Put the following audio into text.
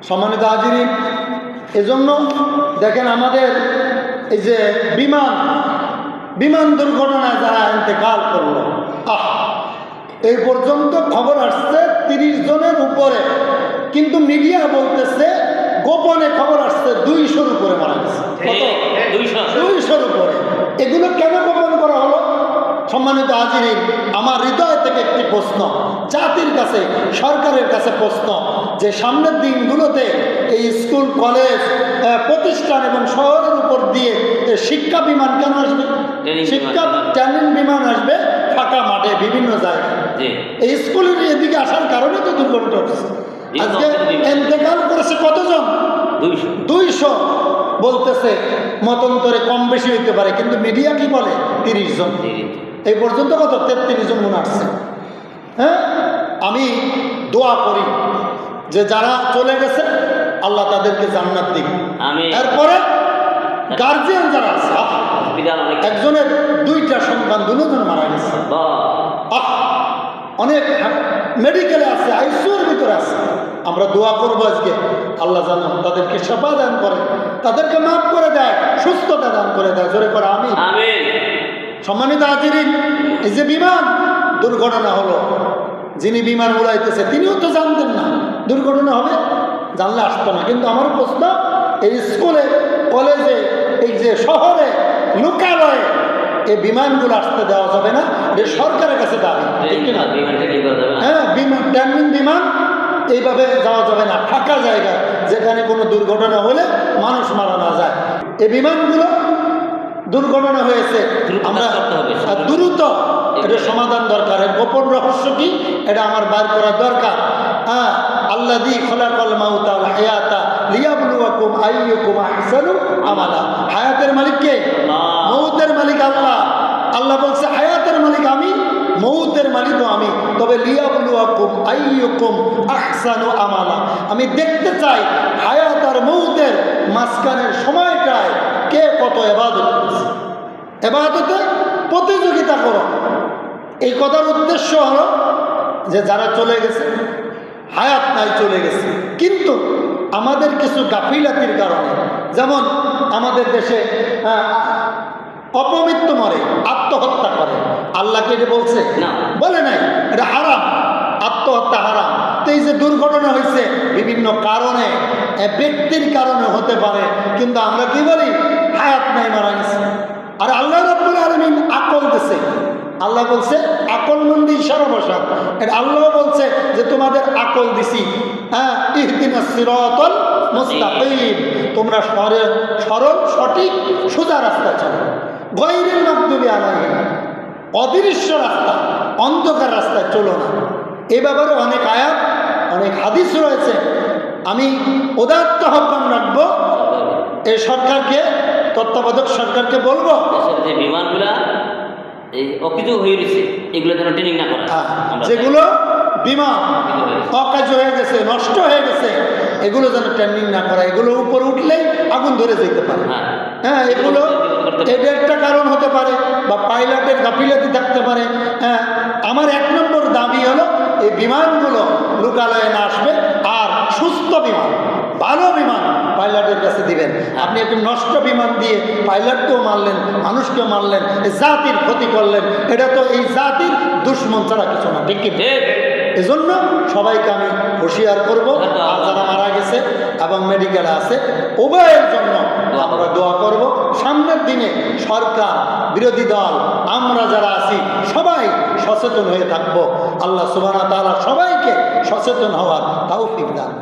সম্মানিত হাজিরিন, এজন্য দেখেন আমাদের এই যে বিমান দুর্ঘটনায় যারা ইন্তেকাল করলো, এই পর্যন্ত খবর আসছে 30 জনের উপরে, কিন্তু মিডিয়া বলতেছে গোপনে খবর আসছে 200-র উপরে মারা গেছে। কত? 200-র উপরে। এগুলো কেন গোপন করা হলো? সম্মানিত হাজিরিন, আমার হৃদয় থেকে একটি প্রশ্ন, জাতির কাছে, সরকারের কাছে প্রশ্ন, যে সামনের দিনগুলোতে এই স্কুল, কলেজ, প্রতিষ্ঠান এবং শহরের উপর দিয়ে শিক্ষা বিমান কেন আসবে? শিক্ষা ট্রেনিং বিমান আসবে ফাঁকা মাঠে বিভিন্ন জায়গায়। এই স্কুলের এদিকে আসার কারণে তো দুর্ঘটনা হচ্ছে। আজকে ইন্তেকাল করেছে কতজন? 200 বলতেছে, মতান্তরে কম বেশি হইতে পারে, কিন্তু মিডিয়া কি বলে 30 জন। এই পর্যন্ত কত? 33 জন মনে আসছে। হ্যাঁ, আমি দোয়া করি যে যারা চলে গেছে আল্লাহ তাদেরকে জান্নাত দিক। এরপরে গার্জিয়ান যারা আছে, একজনের 2টা সন্তান, 2 জন মারা গেছে, অনেক মেডিকেলে আছে, আইসিইউর ভিতরে আছে। আমরা দোয়া করবো আজকে আল্লাহ যেন তাদেরকে সেবা দান করে, তাদেরকে মাফ করে দেয়, সুস্থতা দান করে দেয়। জোরে করে আমিন। সম্মানিত হাজিরিন, এই যে বিমান দুর্ঘটনা হলো, যিনি বিমান উড়াইতেছে তিনিও তো জানতেন না দুর্ঘটনা হবে, জানলে আসতো না। কিন্তু আমার প্রশ্ন, এই স্কুলে, কলেজে, এই যে শহরে, লোকালয়ে এই বিমানগুলো আসতে দেওয়া যাবে না, এটা সরকারের কাছে দাবি। হ্যাঁ, বিমান, ট্রেনিং বিমান এইভাবে যাওয়া যাবে না ফাঁকা জায়গায়, যেখানে কোনো দুর্ঘটনা হলে মানুষ মারা না যায়। এই বিমানগুলো দুর্ঘটনা হয়েছে, আমরা দ্রুত এটা সমাধান দরকার। এর গোপন রহস্য কি, এটা আমার বার করা দরকার। হ্যাঁ, আল্লাযী খালাকাল মাউতা ওয়াল হায়াতা লিয়াবলুয়াকুম আইয়ুকুম আহসানু আমালা। হায়াতের মালিক কে? মৌতের মালিক আল্লাহ। আল্লাহ বলছে হায়াতের মালিক আমি, মৌতের মালিকও আমি, তবে লিয়াবলুয়াকুম আইয়ুকুম আহসানু আমালা। আমি দেখতে চাই হায়াত আর মৌতের মাঝখানের সময়টায় কে কত ইবাদত করেছে। ইবাদতে প্রতিযোগিতা করো। এই কথার উদ্দেশ্য হলো যে যারা চলে গেছে, হায়াত নাই, চলে গেছে, কিন্তু আমাদের কিছু গাফিলাতির কারণে, যেমন আমাদের দেশে অপমৃত্যু মরে, আত্মহত্যা করে। আল্লাহকে এটা বলছে না, বলে নাই, এটা হারাম, আত্মহত্যা হারাম। তো এই যে দুর্ঘটনা হয়েছে বিভিন্ন কারণে, ব্যক্তির কারণে হতে পারে, কিন্তু আমরা কি বলি? হায়াত নাই, মারা গেছে। আর আল্লাহ রাব্বুল আলামিন আকল দিছে। আল্লাহ বলছে আকলমন্দি ইশারা বসা, এটা আল্লাহ বলছে যে তোমাদের আকল দিছি। হ্যাঁ, ইহদিনাস সিরাতাল মুস্তাকিম, তোমরা সরল, সঠিক, সোজা রাস্তা চলো। গায়রিল মাগদুবি আলাইহিম, অদৃশ্য রাস্তা, অন্ধকার রাস্তায় চলো না। এ ব্যাপারে অনেক আয়াত, অনেক হাদিস রয়েছে। আমি উদাত্ত আহ্বান রাখবো এই সরকারকে, তত্ত্বাবধায়ক সরকারকে বলবো যে বিমানগুলা এই অকিজু হয়ে রয়েছে, এগুলো যেন ট্রেনিং না করা। যেগুলো বিমান অকাজ হয়ে গেছে, নষ্ট হয়ে গেছে, এগুলো যেন ট্রেনিং না করা। এগুলো উপরে উঠলেই আগুন ধরে যেতে পারে। হ্যাঁ, এগুলো এটা একটা কারণ হতে পারে, বা পাইলটের গাফিলাতি থাকতে পারে। হ্যাঁ, আমার 1 নম্বর দাবি হলো এই বিমানগুলো লোকালয়ে না আসবে, আর সুস্থ বিমান, ভালো বিমান পাইলটের কাছে দিবেন। আপনি একটু নষ্ট বিমান দিয়ে পাইলটকেও মারলেন, মানুষকেও মারলেন, এই জাতির ক্ষতি করলেন, এটা তো এই জাতির দুশ্মন ছাড়া কিছু না। ঠিক কি? এজন্য সবাইকে আমি হুঁশিয়ার করবো, আর যারা মারা গেছে এবং মেডিকেলে আছে উভয়ের জন্য আমরা দোয়া করব। সামনের দিনে সরকার, বিরোধী দল, আমরা যারা আছি সবাই সচেতন হয়ে থাকবো। আল্লাহ সুবহানাহু ওয়া তাআলা সবাইকে সচেতন হওয়ার তৌফিক দান।